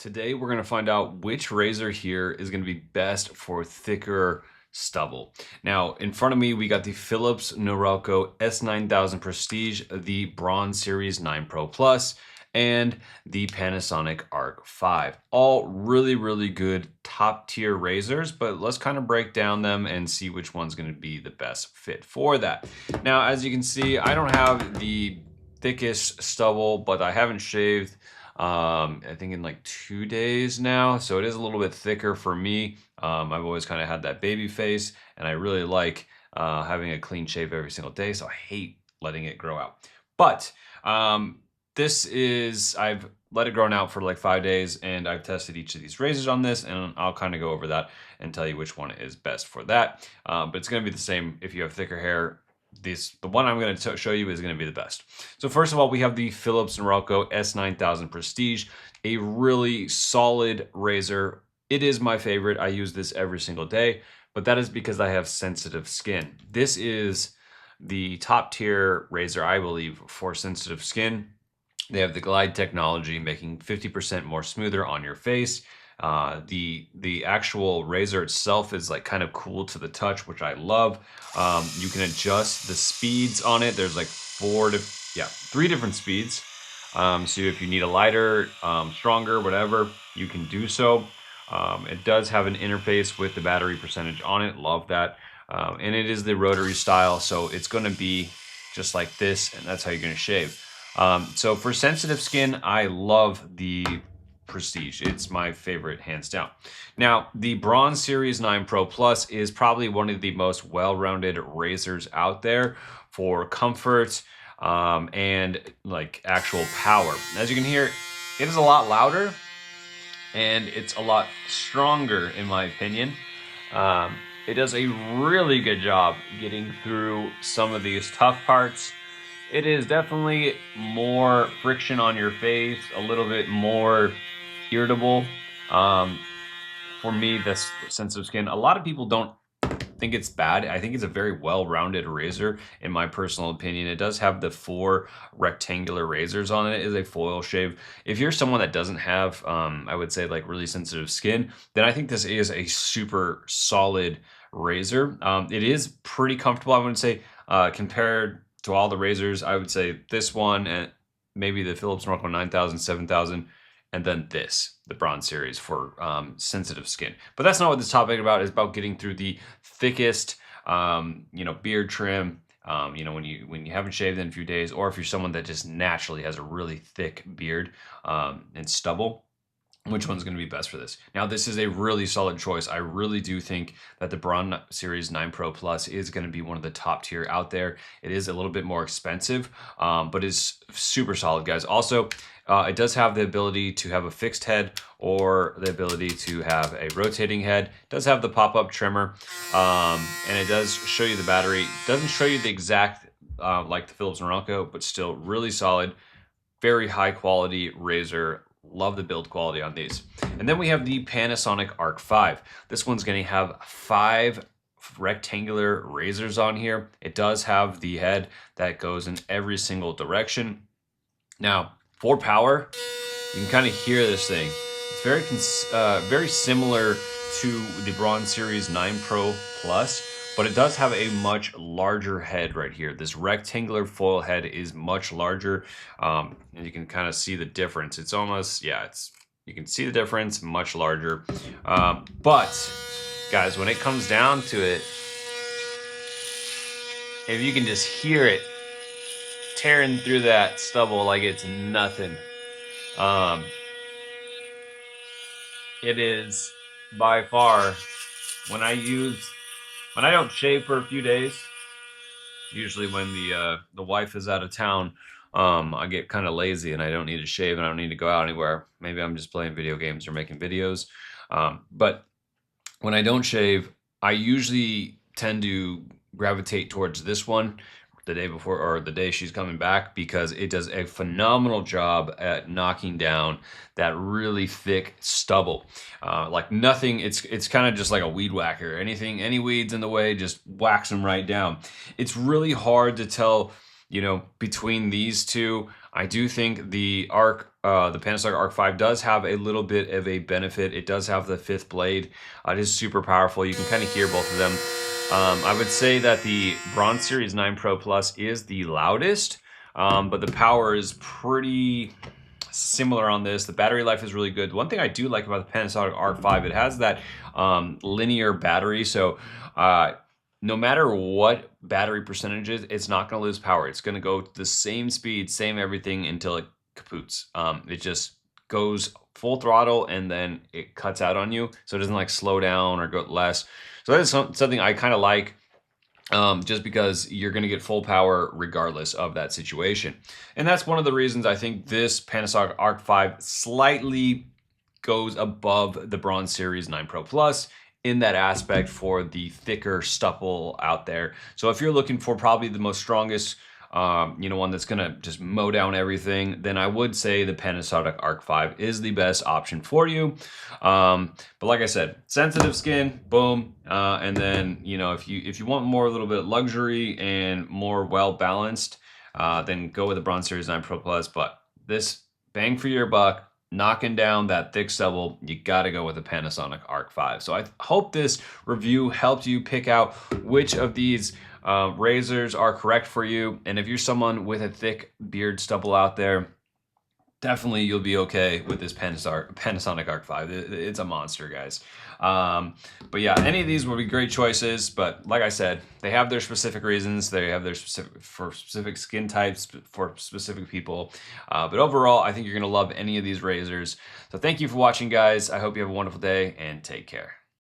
Today we're going to find out which razor here is going to be best for thicker stubble. Now, in front of me, we got the Philips Norelco S9000 Prestige, the Braun Series 9 Pro Plus, and the Panasonic ARC5. All really, really good top tier razors, but let's kind of break down them and see which one's going to be the best fit for that. Now, as you can see, I don't have the thickest stubble, but I haven't shaved I think in like 2 days now, so it is a little bit thicker for me. I've always kind of had that baby face, and I really like having a clean shave every single day, so I hate letting it grow out. But I've let it grow out for like 5 days, and I've tested each of these razors on this, and I'll kind of go over that and tell you which one is best for that. But it's going to be the same if you have thicker hair. The one I'm going to show you is going to be the best. So first of all, we have the Philips Norelco S9000 Prestige, a really solid razor. It is my favorite. I use this every single day, but that is because I have sensitive skin. This is the top tier razor, I believe, for sensitive skin. They have the glide technology, making 50% more smoother on your face. The actual razor itself is like kind of cool to the touch, which I love. You can adjust the speeds on it. There's like 3 different speeds. So if you need a lighter, stronger, whatever, you can do so. It does have an interface with the battery percentage on it. Love that. And it is the rotary style, so it's going to be just like this, and that's how you're going to shave. So for sensitive skin, I love the Prestige. It's my favorite, hands down. Now, the Braun Series 9 Pro Plus is probably one of the most well-rounded razors out there for comfort and like actual power. As you can hear, it is a lot louder and it's a lot stronger, in my opinion. It does a really good job getting through some of these tough parts. It is definitely more friction on your face, a little bit more irritable. For me, this sensitive skin, a lot of people don't think it's bad. I think it's a very well-rounded razor, in my personal opinion. It does have the 4 rectangular razors on it. It is a foil shave. If you're someone that doesn't have, I would say, like really sensitive skin, then I think this is a super solid razor. It is pretty comfortable, I would say, compared to all the razors. I would say this one and maybe the Philips Norelco 9000, 7000, and then this, the Braun Series for sensitive skin. But that's not what this topic is about. It's about getting through the thickest, beard trim, when you haven't shaved in a few days, or if you're someone that just naturally has a really thick beard and stubble. Which one's going to be best for this? Now, this is a really solid choice. I really do think that the Braun Series 9 Pro Plus is going to be one of the top tier out there. It is a little bit more expensive, but it's super solid, guys. Also, it does have the ability to have a fixed head or the ability to have a rotating head. It does have the pop-up trimmer, and it does show you the battery. It doesn't show you the exact like the Philips Norelco, but still really solid, very high quality razor. Love the build quality on these. And then we have the Panasonic ARC5. This one's going to have 5 rectangular razors on here. It does have the head that goes in every single direction. Now, for power, you can kind of hear this thing. It's very similar to the Braun Series 9 Pro Plus, but it does have a much larger head right here. This rectangular foil head is much larger, and you can kind of see the difference. It's almost, you can see the difference, much larger. But, guys, when it comes down to it, if you can just hear it tearing through that stubble like it's nothing, it is by far, when I don't shave for a few days, usually when the wife is out of town, I get kind of lazy and I don't need to shave and I don't need to go out anywhere. Maybe I'm just playing video games or making videos. But when I don't shave, I usually tend to gravitate towards this one the day before or the day she's coming back, because it does a phenomenal job at knocking down that really thick stubble. Like nothing, it's kind of just like a weed whacker. Any weeds in the way, just whacks them right down. It's really hard to tell you know, between these two, I do think the the Panasonic ARC5 does have a little bit of a benefit. It does have the 5th blade. It is super powerful. You can kind of hear both of them. I would say that the Braun Series 9 Pro Plus is the loudest, but the power is pretty similar on this. The battery life is really good. One thing I do like about the Panasonic ARC5, it has that linear battery. So no matter what battery percentage is, it's not going to lose power. It's going to go the same speed, same everything until it kapoots. It just goes full throttle and then it cuts out on you. So it doesn't like slow down or go less. So that is something I kind of like. Just because you're going to get full power regardless of that situation. And that's one of the reasons I think this Panasonic ARC5 slightly goes above the Braun Series 9 Pro Plus in that aspect for the thicker stubble out there. So if you're looking for probably the most strongest, you know, one that's gonna just mow down everything, then I would say the Panasonic ARC5 is the best option for you. But like I said, sensitive skin, boom. And then, you know, if you want more a little bit of luxury and more well balanced, then go with the Braun Series 9 Pro Plus. But this bang for your buck, knocking down that thick stubble, you gotta go with the Panasonic ARC5. So I hope this review helped you pick out which of these razors are correct for you. And if you're someone with a thick beard stubble out there, definitely you'll be okay with this Panasonic ARC5. It's a monster, guys. But yeah, any of these will be great choices. But like I said, they have their specific reasons. They have their specific skin types for specific people. But overall, I think you're gonna love any of these razors. So thank you for watching, guys. I hope you have a wonderful day and take care.